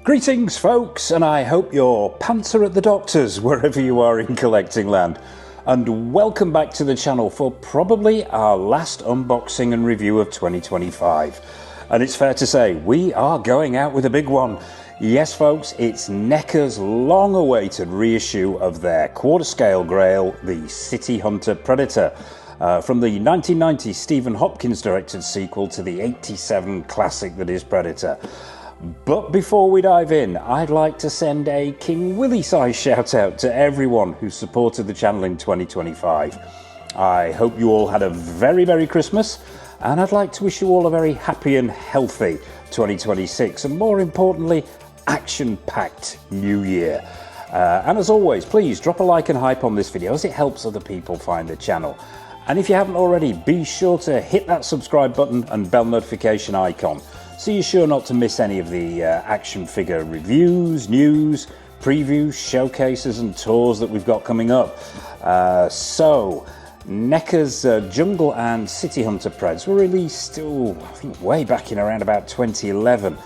Greetings folks, and I hope your pants are at the doctor's wherever you are in collecting land, and welcome back to the channel for probably our last unboxing and review of 2025. And it's fair to say we are going out with a big one. Yes folks, it's Neca's long awaited reissue of their quarter scale grail, the City Hunter Predator, from the 1990 Stephen Hopkins directed sequel to the 87 classic that is Predator. But before we dive in, I'd like to send a King Willie size shout out to everyone who supported the channel in 2025. I hope you all had a very Merry Christmas, and I'd like to wish you all a very happy and healthy 2026, and more importantly, action-packed new year. And as always, please drop a like and hype on this video as it helps other people find the channel. And if you haven't already, be sure to hit that subscribe button and bell notification icon, so you're sure not to miss any of the action figure reviews, news, previews, showcases and tours that we've got coming up. So, Neca's Jungle and City Hunter Preds were released, I think way back in around about 2011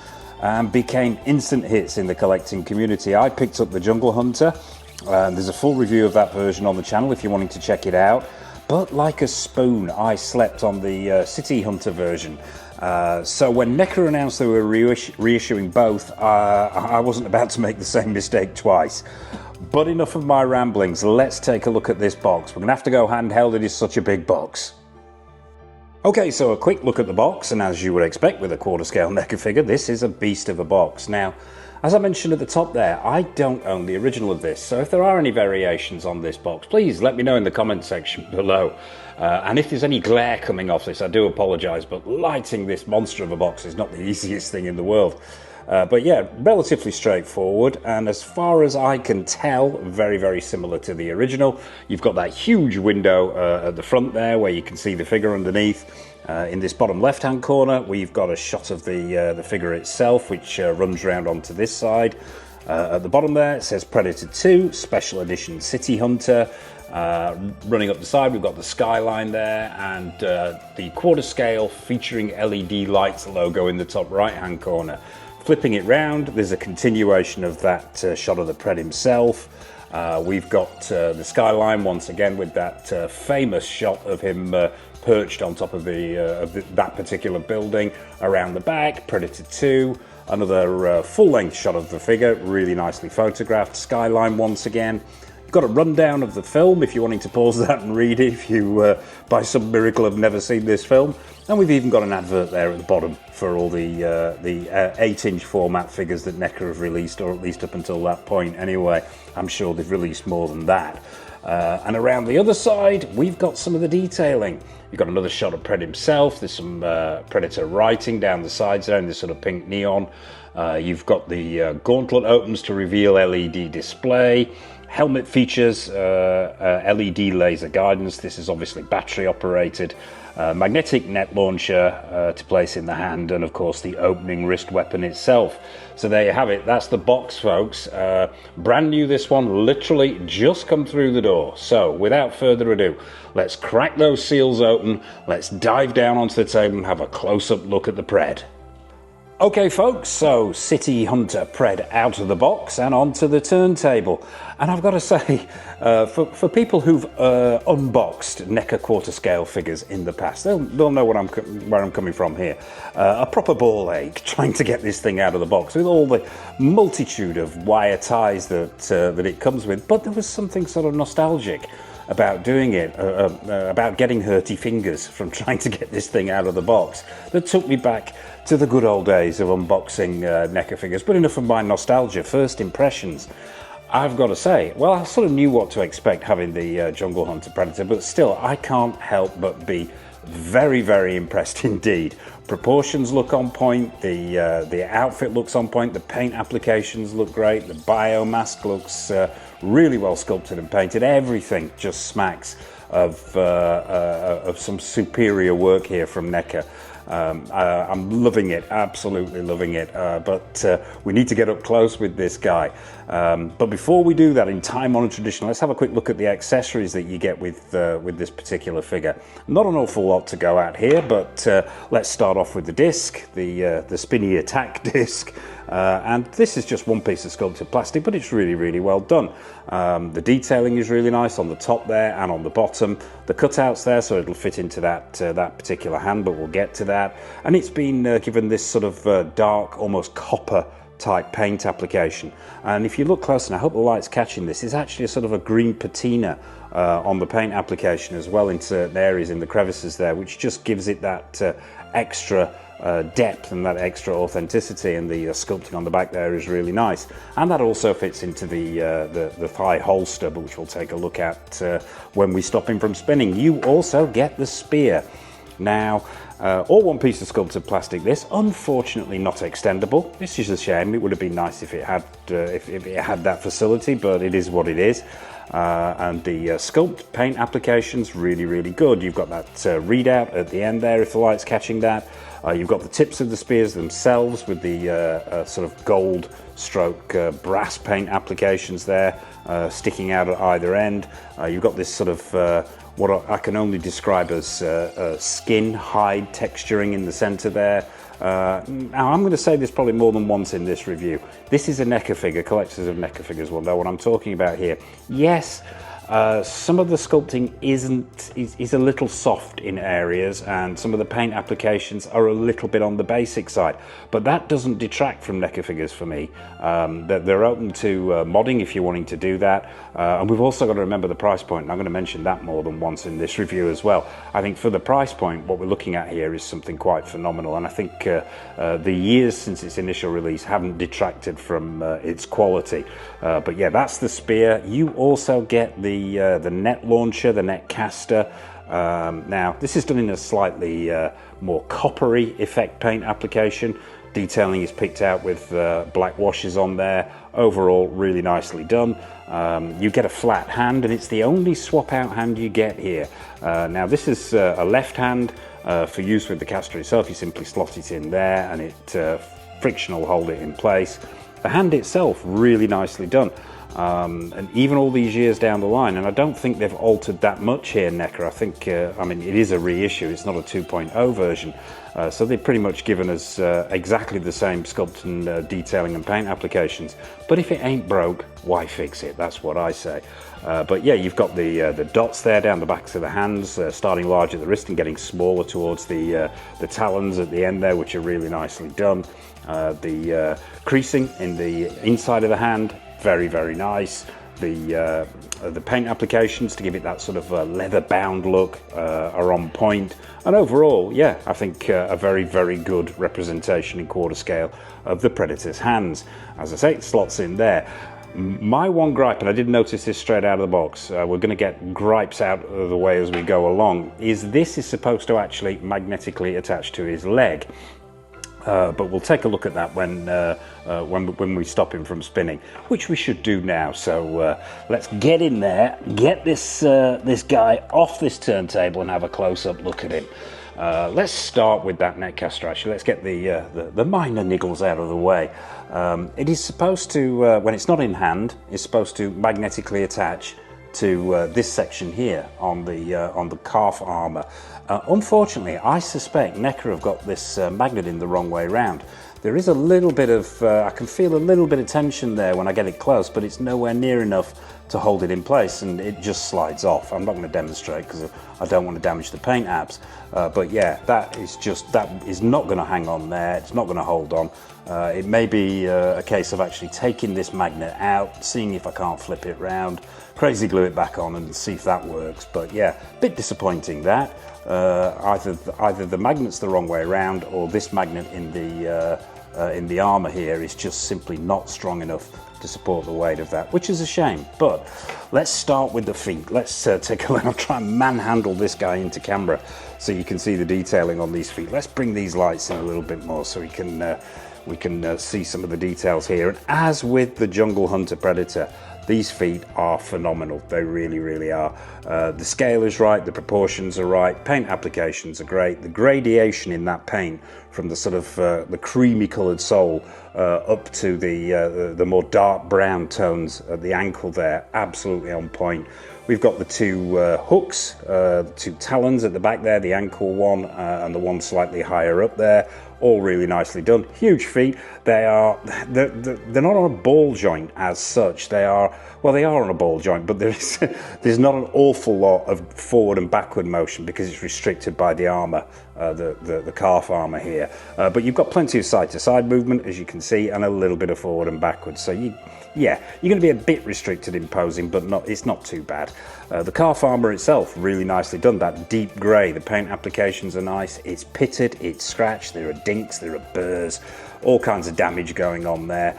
and became instant hits in the collecting community. I picked up the Jungle Hunter, and there's a full review of that version on the channel if you're wanting to check it out. But like a spoon, I slept on the City Hunter version. So when Neca announced they were reissuing both, I wasn't about to make the same mistake twice. But enough of my ramblings, let's take a look at this box. We're going to have to go handheld, it is such a big box. Okay, so a quick look at the box, and as you would expect with a quarter scale Neca figure, this is a beast of a box. Now, as I mentioned at the top there, I don't own the original of this, so if there are any variations on this box, please let me know in the comment section below. And if there's any glare coming off this, I do apologise, but lighting this monster of a box is not the easiest thing in the world. But yeah, relatively straightforward, and as far as I can tell, very similar to the original. You've got that huge window at the front there where you can see the figure underneath. In this bottom left hand corner we've got a shot of the figure itself, which runs round onto this side. At the bottom there it says Predator 2 Special Edition City Hunter. Running up the side we've got the skyline there, and the quarter scale featuring LED lights logo in the top right hand corner. Flipping it round, there's a continuation of that shot of the Pred himself. We've got the skyline once again with that famous shot of him perched on top of that particular building. Around the back, Predator 2, another full-length shot of the figure, really nicely photographed. Skyline once again. You've got a rundown of the film if you're wanting to pause that and read it if you, by some miracle, have never seen this film. And we've even got an advert there at the bottom for all the 8-inch format figures that Neca have released, or at least up until that point anyway. I'm sure they've released more than that. And around the other side, we've got some of the detailing. You've got another shot of Pred himself. There's some Predator writing down the sides there in this sort of pink neon. You've got the gauntlet opens to reveal LED display. Helmet features LED laser guidance. This is obviously battery operated. Magnetic net launcher to place in the hand, and of course the opening wrist weapon itself. So there you have it, that's the box folks. Brand new, this one, literally just come through the door. So without further ado, let's crack those seals open, let's dive down onto the table and have a close-up look at the Pred. Okay folks, so City Hunter Pred out of the box and onto the turntable. And I've got to say, for people who've unboxed Neca quarter scale figures in the past, they'll know where I'm coming from here. A proper ball ache trying to get this thing out of the box with all the multitude of wire ties that it comes with, but there was something sort of nostalgic about doing it, about getting hurty fingers from trying to get this thing out of the box, that took me back to the good old days of unboxing Neca figures. But enough of my nostalgia. First impressions, I've got to say, well, I sort of knew what to expect having the Jungle Hunter Predator, but still I can't help but be very impressed indeed. Proportions look on point, the outfit looks on point, the paint applications look great, the biomask looks really well sculpted and painted. Everything just smacks of some superior work here from Neca. I'm loving it, absolutely loving it, but we need to get up close with this guy. But before we do that, in time-honored tradition, let's have a quick look at the accessories that you get with this particular figure. Not an awful lot to go at here, but let's start off with the disc, the spinny attack disc. And this is just one piece of sculpted plastic, but it's really, really well done. The detailing is really nice on the top there and on the bottom. The cutouts there, so it'll fit into that particular hand, but we'll get to that. And it's been given this sort of dark, almost copper type paint application. And if you look close, and I hope the light's catching this, it's actually a sort of a green patina on the paint application as well in certain areas in the crevices there, which just gives it that extra depth and that extra authenticity, and the sculpting on the back there is really nice. And that also fits into the thigh holster, which we'll take a look at when we stop him from spinning. You also get the spear. Now, all one piece of sculpted plastic, this, unfortunately not extendable. This is a shame. It would have been nice if it had that facility, but it is what it is. And the sculpt paint application's really, really good. You've got that readout at the end there, if the light's catching that. You've got the tips of the spears themselves with the sort of gold stroke brass paint applications there sticking out at either end. You've got this sort of what I can only describe as skin hide texturing in the center there. Now I'm going to say this probably more than once in this review. This is a Neca figure. Collectors of Neca figures will know what I'm talking about here. Yes, some of the sculpting is a little soft in areas, and some of the paint applications are a little bit on the basic side, but that doesn't detract from Neca figures for me. They're open to modding if you're wanting to do that, and we've also got to remember the price point, and I'm going to mention that more than once in this review as well. I think for the price point, what we're looking at here is something quite phenomenal, and I think the years since its initial release haven't detracted from its quality. But yeah, that's the spear. You also get the net launcher, the net caster. Now this is done in a slightly more coppery effect paint application. Detailing is picked out with black washes on there. Overall, really nicely done. You get a flat hand, and it's the only swap out hand you get here. Now this is a left hand for use with the caster itself. You simply slot it in there, and it friction will hold it in place. The hand itself, really nicely done. And even all these years down the line, and I don't think they've altered that much here, Neca. I think, I mean, it is a reissue, it's not a 2.0 version, so they've pretty much given us exactly the same sculpting, detailing and paint applications. But if it ain't broke, why fix it? That's what I say. But yeah, you've got the dots there down the backs of the hands, starting large at the wrist and getting smaller towards the talons at the end there, which are really nicely done. The creasing in the inside of the hand, very, very nice. The paint applications to give it that sort of leather-bound look are on point. And overall, yeah, I think a very, very good representation in quarter scale of the Predator's hands. As I say, it slots in there. My one gripe, and I did notice this straight out of the box, we're going to get gripes out of the way as we go along, is this is supposed to actually magnetically attach to his leg. But we'll take a look at that when we stop him from spinning, which we should do now. So let's get in there, get this guy off this turntable and have a close-up look at him. Let's start with that net caster. Actually, let's get the minor niggles out of the way. It is supposed to, when it's not in hand, it's supposed to magnetically attach to this section here on the calf armor. Unfortunately, I suspect Neca have got this magnet in the wrong way round. There is a little bit of, I can feel a little bit of tension there when I get it close, but it's nowhere near enough to hold it in place, and it just slides off. I'm not going to demonstrate because I don't want to damage the paint apps, but yeah, that is not going to hang on there. It's not going to hold on. It may be a case of actually taking this magnet out, seeing if I can't flip it round, crazy glue it back on and see if that works. But yeah, a bit disappointing that. Either the magnet's the wrong way around, or this magnet in the armor here is just simply not strong enough to support the weight of that, which is a shame. But let's start with the feet. Let's take a look. I'll try and manhandle this guy into camera so you can see the detailing on these feet. Let's bring these lights in a little bit more so we can see some of the details here. And as with the Jungle Hunter Predator, these feet are phenomenal. They really, really are. The scale is right, the proportions are right, paint applications are great. The gradation in that paint from the sort of the creamy coloured sole up to the more dark brown tones at the ankle there, absolutely on point. We've got the two hooks, the two talons at the back there, the ankle one and the one slightly higher up there, all really nicely done. Huge feet. They're not on a ball joint as such. They are on a ball joint, but there's not an awful lot of forward and backward motion because it's restricted by the armour, the calf armour here. But you've got plenty of side to side movement, as you can see, and a little bit of forward and backward. So you're going to be a bit restricted in posing, but it's not too bad. The calf armour itself, really nicely done. That deep grey, the paint applications are nice. It's pitted, it's scratched, there are dinks, there are burrs, all kinds of damage going on there.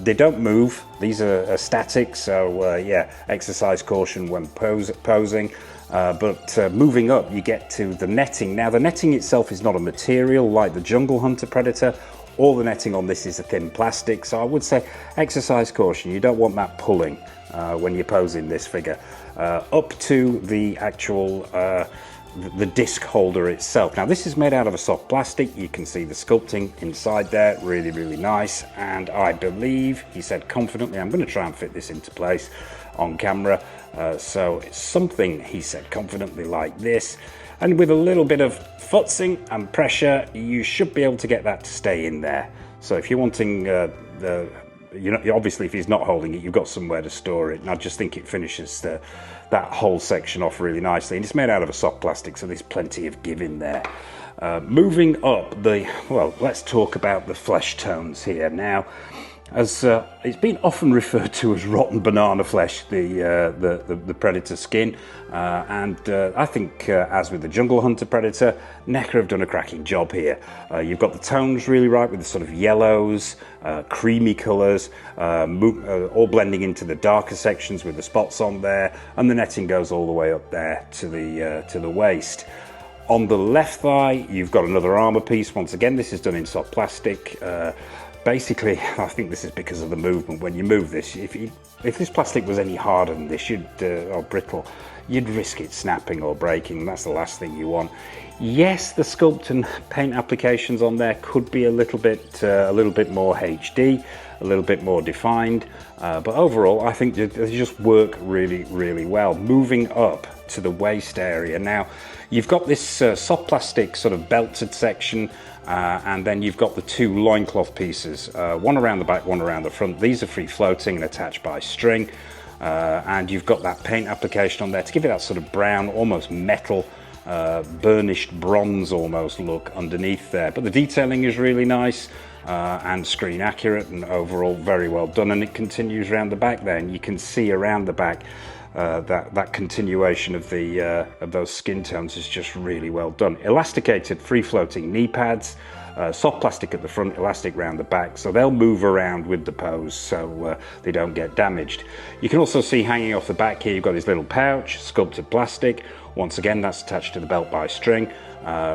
They don't move, these are static, so yeah, exercise caution when posing. But moving up, you get to the netting. Now, the netting itself is not a material like the Jungle Hunter Predator. All the netting on this is a thin plastic, so I would say exercise caution. You don't want that pulling when you're posing this figure. Up to the actual the disc holder itself. Now, this is made out of a soft plastic. You can see the sculpting inside there, really, really nice. And I believe, he said confidently, I'm going to try and fit this into place on camera. So it's something, he said confidently, like this. And with a little bit of futzing and pressure, you should be able to get that to stay in there. So if you're wanting obviously if he's not holding it, you've got somewhere to store it. And I just think it finishes that whole section off really nicely. And it's made out of a soft plastic, so there's plenty of give in there. Moving up, let's talk about the flesh tones here. Now, as it's been often referred to as rotten banana flesh, the predator skin, and I think as with the Jungle Hunter Predator, Neca have done a cracking job here. You've got the tones really right with the sort of yellows, creamy colours, all blending into the darker sections with the spots on there, and the netting goes all the way up there to the waist. On the left thigh, you've got another armour piece. Once again, this is done in soft plastic. Basically, I think this is because of the movement. When you move this, if this plastic was any harder than this, or brittle, you'd risk it snapping or breaking. That's the last thing you want. Yes, the sculpt and paint applications on there could be a little bit more HD, a little bit more defined, but overall, I think they just work really, really well. Moving up to the waist area now, you've got this soft plastic sort of belted section. And then you've got the two loincloth pieces, one around the back, one around the front. These are free floating and attached by string. And you've got that paint application on there to give it that sort of brown, almost metal, burnished bronze almost look underneath there. But the detailing is really nice and screen accurate and overall very well done. And it continues around the back there, and you can see around the back that continuation of those skin tones is just really well done. Elasticated free floating knee pads, soft plastic at the front, elastic around the back, so they'll move around with the pose so they don't get damaged. You can also see hanging off the back here, you've got this little pouch, sculpted plastic. Once again, that's attached to the belt by string.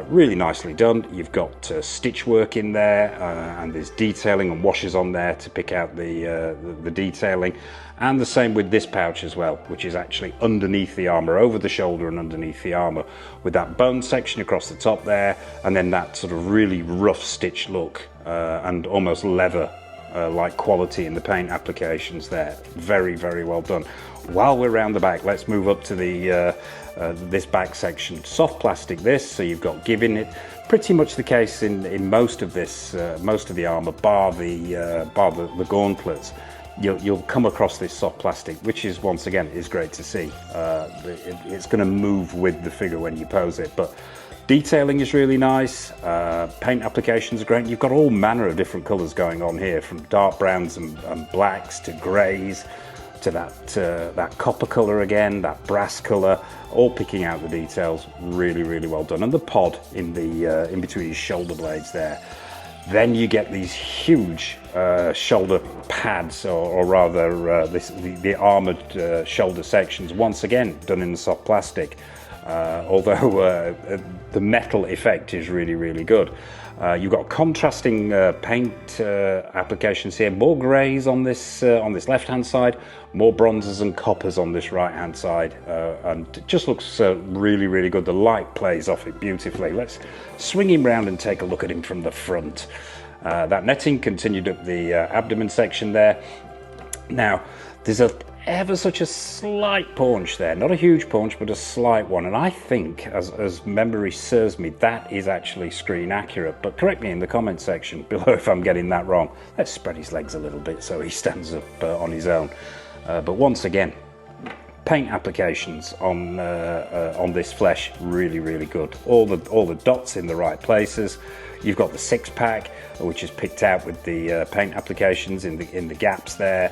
Really nicely done. You've got stitch work in there, and there's detailing and washes on there to pick out the detailing. And the same with this pouch as well, which is actually underneath the armour, over the shoulder and underneath the armour, with that bone section across the top there, and then that sort of really rough stitch look and almost leather like quality in the paint applications there. Very, very well done. While we're around the back, let's move up to this back section. Soft plastic this, so you've got give in it. Pretty much the case in most of this, most of the armour, bar the gauntlets. You'll come across this soft plastic, which is, once again, is great to see. It's going to move with the figure when you pose it, but detailing is really nice. Paint applications are great. You've got all manner of different colours going on here, from dark browns and blacks to greys to that copper colour again, that brass colour, all picking out the details. Really, really well done. And the pod in between his shoulder blades there. Then you get these huge shoulder pads, or rather the armoured shoulder sections, once again done in the soft plastic, although the metal effect is really, really good. You've got contrasting paint applications here, more greys on this left-hand side, more bronzes and coppers on this right-hand side, and it just looks really, really good. The light plays off it beautifully. Let's swing him round and take a look at him from the front. That netting continued up the abdomen section there. Now, there's ever such a slight paunch there, not a huge paunch, but a slight one, and I think, as memory serves me, that is actually screen accurate, but correct me in the comment section below if I'm getting that wrong. Let's spread his legs a little bit so he stands up on his own. But once again, paint applications on this flesh, really, really good. All the dots in the right places. You've got the six-pack, which is picked out with the paint applications in the gaps there.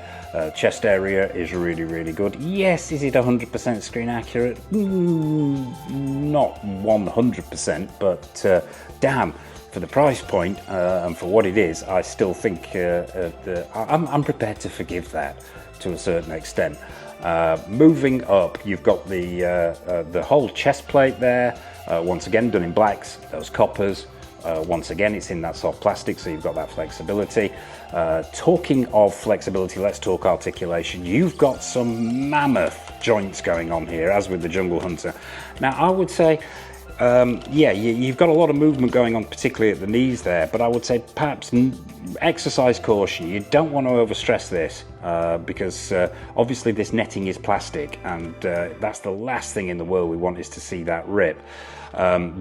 Chest area is really, really good. Yes, is it 100% screen accurate? Not 100%, but damn, for the price point and for what it is, I still think I'm prepared to forgive that to a certain extent. Moving up, you've got the whole chest plate there, once again done in blacks, those coppers. Once again, it's in that soft plastic, so you've got that flexibility. Talking of flexibility, let's talk articulation. You've got some mammoth joints going on here, as with the Jungle Hunter. Now, I would say, yeah, you've got a lot of movement going on, particularly at the knees there, but I would say perhaps exercise caution. You don't want to overstress this because obviously this netting is plastic, and that's the last thing in the world we want is to see that rip.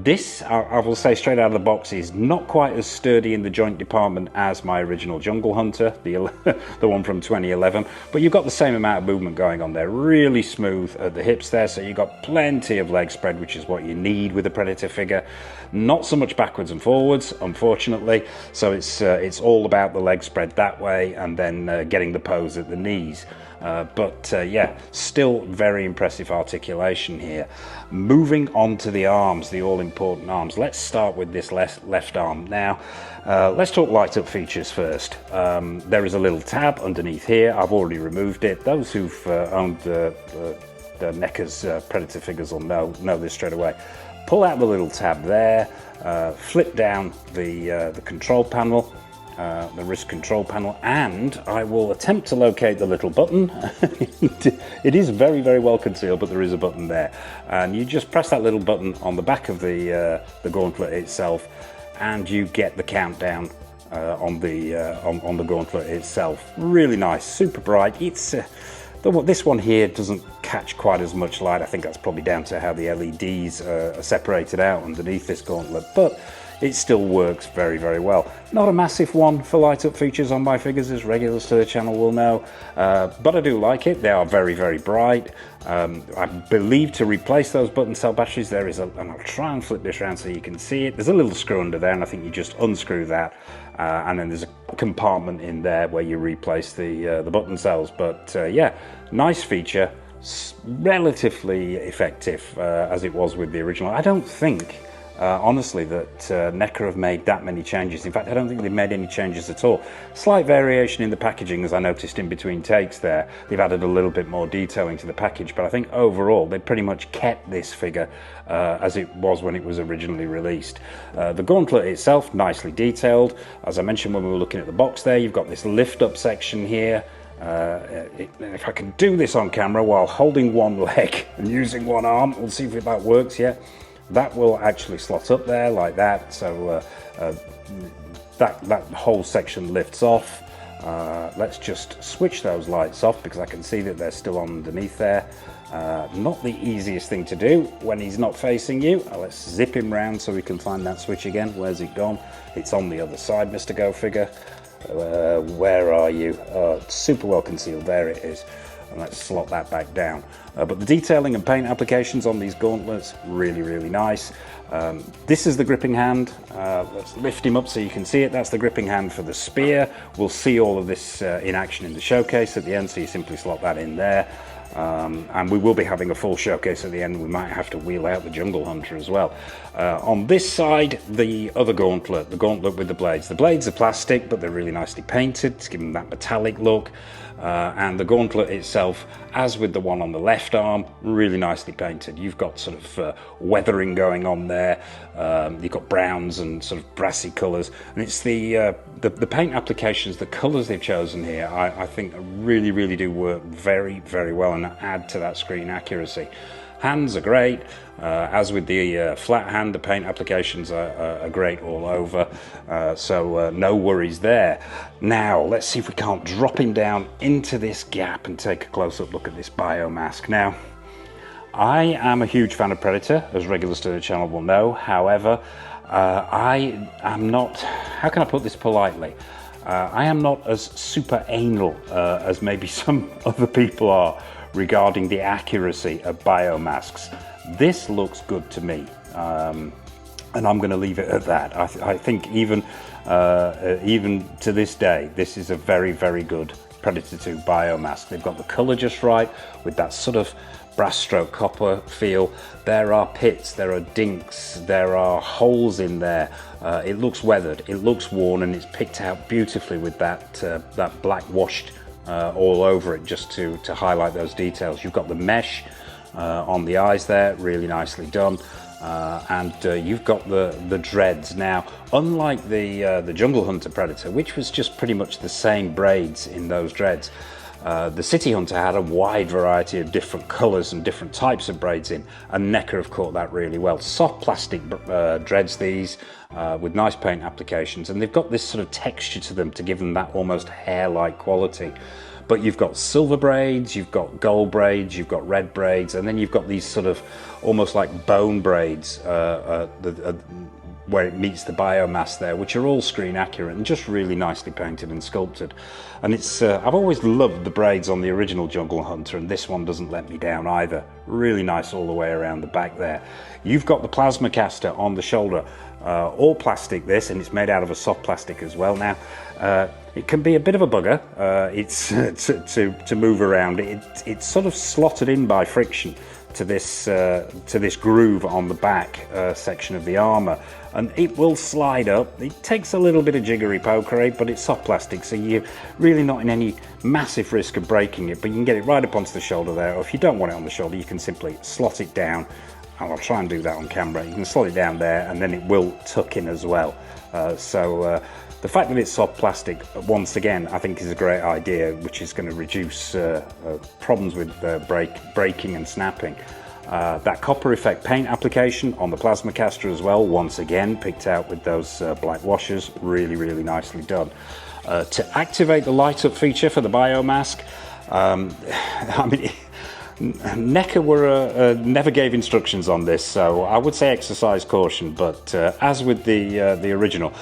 This, I will say straight out of the box, is not quite as sturdy in the joint department as my original Jungle Hunter, the one from 2011, but you've got the same amount of movement going on there, really smooth at the hips there, so you've got plenty of leg spread, which is what you need with a Predator figure. Not so much backwards and forwards, unfortunately, so it's all about the leg spread that way, and then getting the pose at the knees. Yeah, still very impressive articulation here. Moving on to the arms, the all-important arms. Let's start with this left arm. Now, let's talk light-up features first. There is a little tab underneath here. I've already removed it. Those who've owned the Neca's Predator figures will know this straight away. Pull out the little tab there, flip down the control panel, the wrist control panel, and I will attempt to locate the little button. It is very, very well concealed, but there is a button there, and you just press that little button on the back of the gauntlet itself, and you get the countdown on the gauntlet itself. Really nice, super bright. It's this one here doesn't catch quite as much light. I think that's probably down to how the LEDs are separated out underneath this gauntlet, but it still works very, very well. Not a massive one for light-up features on my figures, as regulars to the channel will know, but I do like it. They are very, very bright. I believe to replace those button cell batteries, there is and I'll try and flip this around so you can see it. There's a little screw under there, and I think you just unscrew that, and then there's a compartment in there where you replace the button cells. But yeah, nice feature, relatively effective as it was with the original. I don't think honestly that Neca have made that many changes. In fact, I don't think they've made any changes at all. Slight variation in the packaging, as I noticed in between takes there. They've added a little bit more detailing to the package, but I think overall they pretty much kept this figure as it was when it was originally released. The gauntlet itself, nicely detailed. As I mentioned when we were looking at the box there, you've got this lift up section here. If I can do this on camera while holding one leg and using one arm, we'll see if that works yet. That will actually slot up there like that, so that whole section lifts off. Let's just switch those lights off because I can see that they're still on underneath there. Not the easiest thing to do when he's not facing you. Let's zip him round so we can find that switch again. Where's it gone? It's on the other side, Mr. Go Figure. Where are you? It's super well concealed. There it is. And let's slot that back down. But the detailing and paint applications on these gauntlets, really, really nice. This is the gripping hand. Let's lift him up so you can see it. That's the gripping hand for the spear. We'll see all of this in action in the showcase at the end, so you simply slot that in there. and we will be having a full showcase at the end. We might have to wheel out the Jungle Hunter as well. On this side, the other gauntlet, the gauntlet with the blades. The blades are plastic, but they're really nicely painted to give them that metallic look. And the gauntlet itself, as with the one on the left arm, really nicely painted. You've got sort of weathering going on there. You've got browns and sort of brassy colours, and it's the paint applications, the colours they've chosen here, I think really do work very well and add to that screen accuracy. Hands are great, as with the flat hand, the paint applications are great all over, so no worries there. Now let's see if we can't drop him down into this gap and take a close-up look at this biomask. Now, I am a huge fan of Predator, as regulars to the channel will know. However, I am not, how can I put this politely? I am not as super anal as maybe some other people are regarding the accuracy of biomasks. This looks good to me, and I'm going to leave it at that. I think even to this day, this is a very good Predator 2 biomask. They've got the colour just right with that sort of brass stroke copper feel. There are pits, there are dinks, there are holes in there. It looks weathered, it looks worn, and it's picked out beautifully with that black washed all over it, just to highlight those details. You've got the mesh on the eyes there, really nicely done, and you've got the dreads. Now, unlike the Jungle Hunter Predator, which was just pretty much the same braids in those dreads, the City Hunter had a wide variety of different colours and different types of braids in, and Neca have caught that really well. Soft plastic dreads these, with nice paint applications, and they've got this sort of texture to them to give them that almost hair-like quality. But you've got silver braids, you've got gold braids, you've got red braids, and then you've got these sort of almost like bone braids where it meets the biomass there, which are all screen accurate and just really nicely painted and sculpted. And it's I've always loved the braids on the original Jungle Hunter, and this one doesn't let me down either. Really nice all the way around the back there. You've got the plasma caster on the shoulder, all plastic this, and it's made out of a soft plastic as well. Now, it can be a bit of a bugger. It's to move around. It's sort of slotted in by friction to this groove on the back section of the armor, and it will slide up. It takes a little bit of jiggery pokery, but it's soft plastic, so you're really not in any massive risk of breaking it, but you can get it right up onto the shoulder there, or if you don't want it on the shoulder, you can simply slot it down. And I'll try and do that on camera. You can slot it down there, and then it will tuck in as well. The fact that it's soft plastic, once again, I think is a great idea, which is going to reduce problems with breaking and snapping. That copper effect paint application on the plasma caster as well, once again picked out with those black washers, really nicely done. To activate the light up feature for the biomask, I mean, Neca never gave instructions on this, so I would say exercise caution, but as with the original,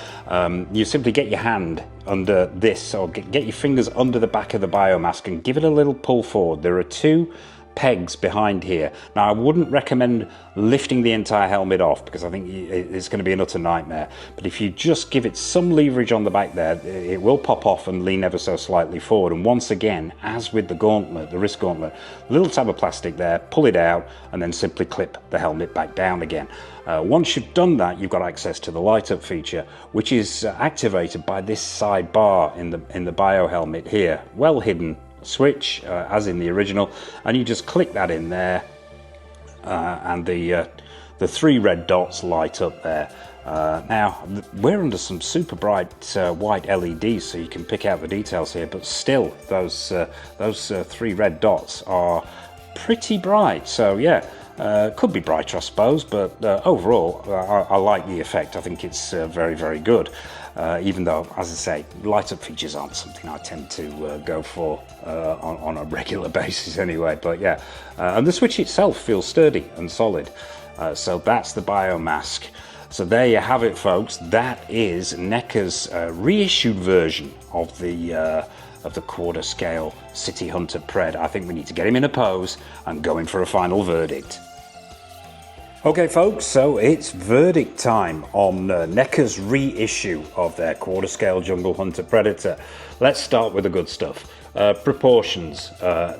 you simply get your hand under this, or get your fingers under the back of the biomask and give it a little pull forward. There are two pegs behind here. Now, I wouldn't recommend lifting the entire helmet off, because I think it's going to be an utter nightmare, but if you just give it some leverage on the back there, it will pop off and lean ever so slightly forward. And once again, as with the gauntlet, the wrist gauntlet, a little tab of plastic there, pull it out, and then simply clip the helmet back down again. Once you've done that, you've got access to the light up feature, which is activated by this side bar in the bio helmet here. Well hidden switch, as in the original, and you just click that in there, and the three red dots light up there. Now, we're under some super bright white LEDs, so you can pick out the details here, but still, those three red dots are pretty bright. So yeah, could be brighter, I suppose, but overall, I like the effect. I think it's very good. Even though, as I say, light-up features aren't something I tend to go for on a regular basis anyway, but yeah. And the switch itself feels sturdy and solid. So that's the biomask. So there you have it, folks. That is Neca's reissued version of the quarter scale City Hunter Pred. I think we need to get him in a pose and go in for a final verdict. Okay folks, so it's verdict time on Neca's reissue of their quarter scale Jungle Hunter Predator. Let's start with the good stuff. Proportions,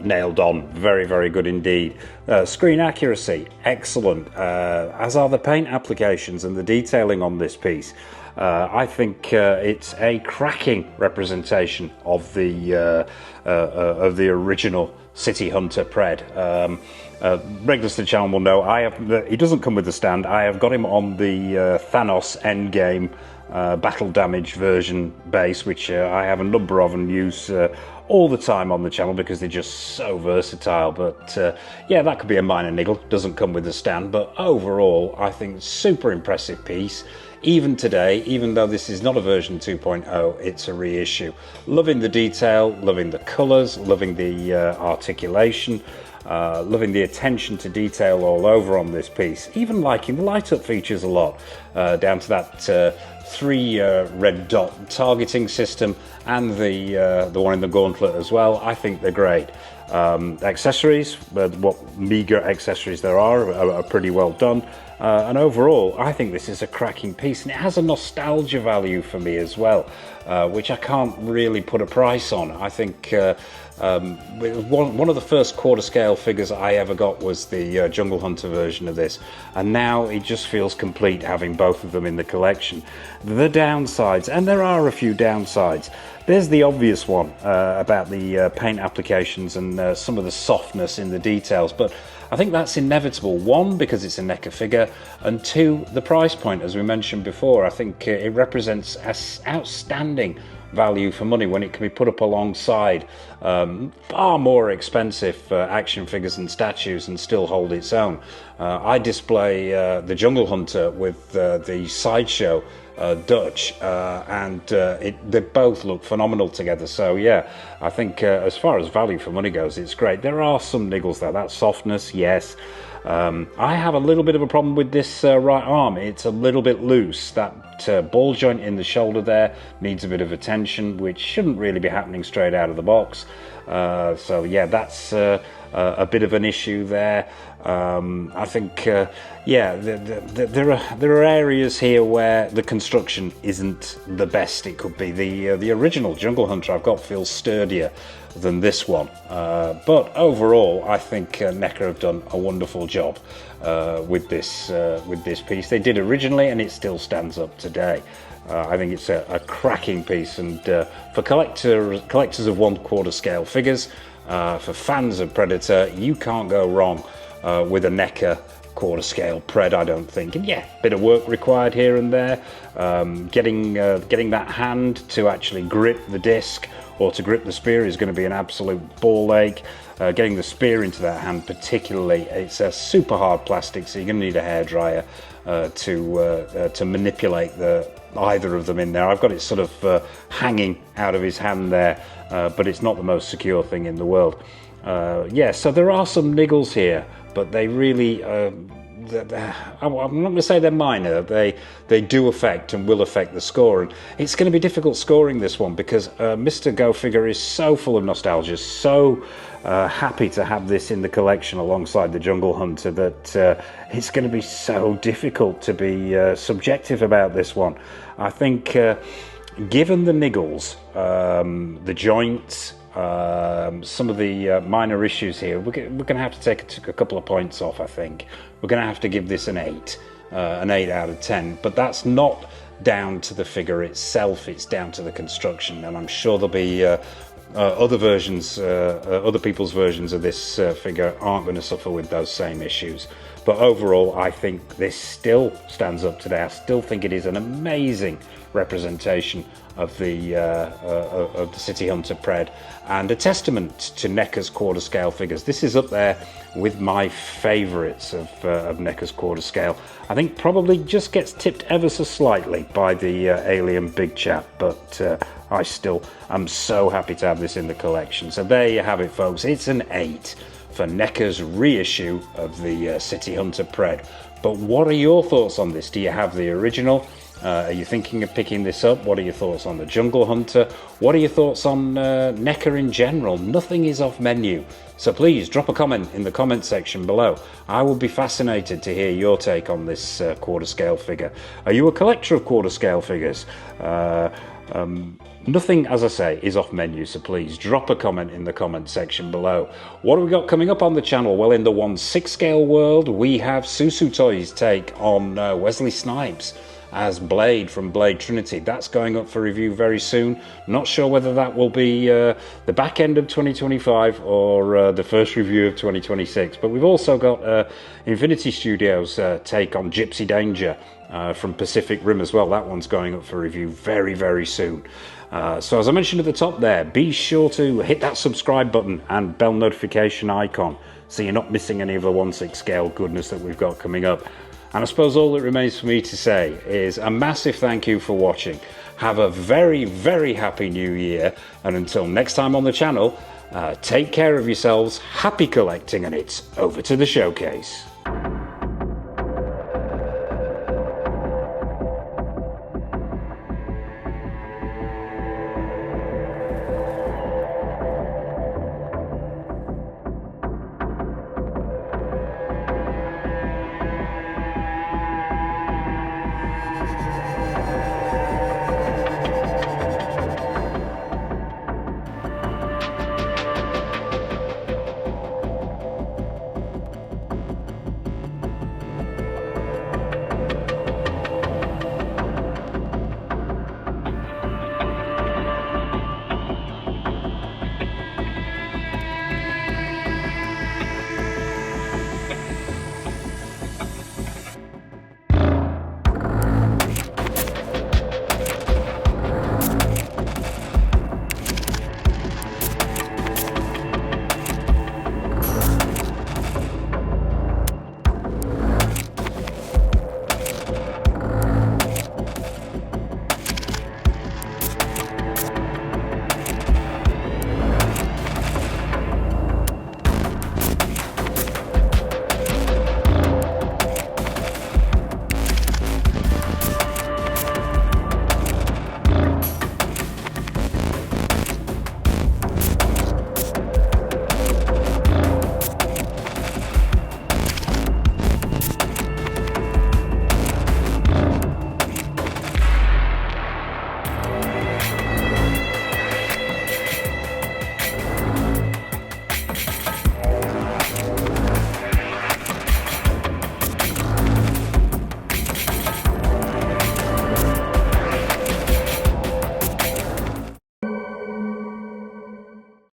nailed on, very good indeed. Screen accuracy, excellent, as are the paint applications and the detailing on this piece. I think it's a cracking representation of the original City Hunter Pred. Regulars to the channel will know he doesn't come with the stand. I have got him on the Thanos Endgame battle damage version base, which I have a number of and use all the time on the channel because they're just so versatile. But yeah, that could be a minor niggle. Doesn't come with the stand, but overall I think super impressive piece. Even today, even though this is not a version 2.0, it's a reissue. Loving the detail, loving the colours, loving the articulation, loving the attention to detail all over on this piece. Even liking the light up features a lot, down to that 3 red dot targeting system and the one in the gauntlet as well. I think they're great. Accessories, what meager accessories there are pretty well done. And overall, I think this is a cracking piece, and it has a nostalgia value for me as well, which I can't really put a price on. I think one of the first quarter scale figures I ever got was the Jungle Hunter version of this, and now it just feels complete having both of them in the collection. The downsides, and there are a few downsides. There's the obvious one about the paint applications and some of the softness in the details, but I think that's inevitable. One, because it's a Neca figure, and two, the price point, as we mentioned before. I think it represents outstanding value for money when it can be put up alongside far more expensive action figures and statues and still hold its own. I display the Jungle Hunter with the Sideshow Dutch, and they both look phenomenal together. So yeah, I think as far as value for money goes, it's great. There are some niggles there, that softness, yes. I have a little bit of a problem with this right arm. It's a little bit loose. That ball joint in the shoulder there needs a bit of attention, which shouldn't really be happening straight out of the box. So yeah, that's a bit of an issue there. I think yeah, there are areas here where the construction isn't the best it could be. The original Jungle Hunter I've got feels sturdier than this one, but overall I think Neca have done a wonderful job with this piece. They did originally, and it still stands up today. I think it's a cracking piece, and for collectors of 1/4 scale figures, for fans of Predator, you can't go wrong with a Neca quarter scale Pred, I don't think. And yeah, bit of work required here and there, getting that hand to actually grip the disc or to grip the spear is going to be an absolute ball ache. Getting the spear into that hand particularly, it's a super hard plastic, so you're going to need a hairdryer to manipulate either of them in there. I've got it sort of hanging out of his hand there, but it's not the most secure thing in the world. Yeah, so there are some niggles here, but they really, I'm not going to say they're minor. They do affect and will affect the score, and it's going to be difficult scoring this one because Mr. Go Figure is so full of nostalgia, so happy to have this in the collection alongside the Jungle Hunter that it's going to be so difficult to be subjective about this one. I think given the niggles, the joints, some of the minor issues here, we're going to have to take a couple of points off. I think we're going to have to give this an 8 out of 10, but that's not down to the figure itself, it's down to the construction, and I'm sure there'll be other versions, other people's versions of this figure aren't going to suffer with those same issues. But overall, I think this still stands up today. I still think it is an amazing representation of the City Hunter Pred, and a testament to Neca's quarter scale figures. This is up there with my favourites of Neca's quarter scale. I think probably just gets tipped ever so slightly by the Alien Big Chap, but I still am so happy to have this in the collection. So there you have it, folks. It's an 8 for Neca's reissue of the City Hunter Pred. But what are your thoughts on this? Do you have the original? Are you thinking of picking this up? What are your thoughts on the Jungle Hunter? What are your thoughts on Neca in general? Nothing is off menu. So please drop a comment in the comment section below. I will be fascinated to hear your take on this quarter scale figure. Are you a collector of quarter scale figures? Nothing, as I say, is off menu, so please drop a comment in the comment section below. What have we got coming up on the channel? Well, in the 1/6 scale world, we have Susu Toys' take on Wesley Snipes as Blade from Blade Trinity. That's going up for review very soon. Not sure whether that will be the back end of 2025 or the first review of 2026. But we've also got Infinity Studios' take on Gypsy Danger from Pacific Rim as well. That one's going up for review very, very soon. So as I mentioned at the top there, be sure to hit that subscribe button and bell notification icon so you're not missing any of the 1/6 scale goodness that we've got coming up. And I suppose all that remains for me to say is a massive thank you for watching. Have a very, very happy new year. And until next time on the channel, take care of yourselves, happy collecting, and it's over to the showcase.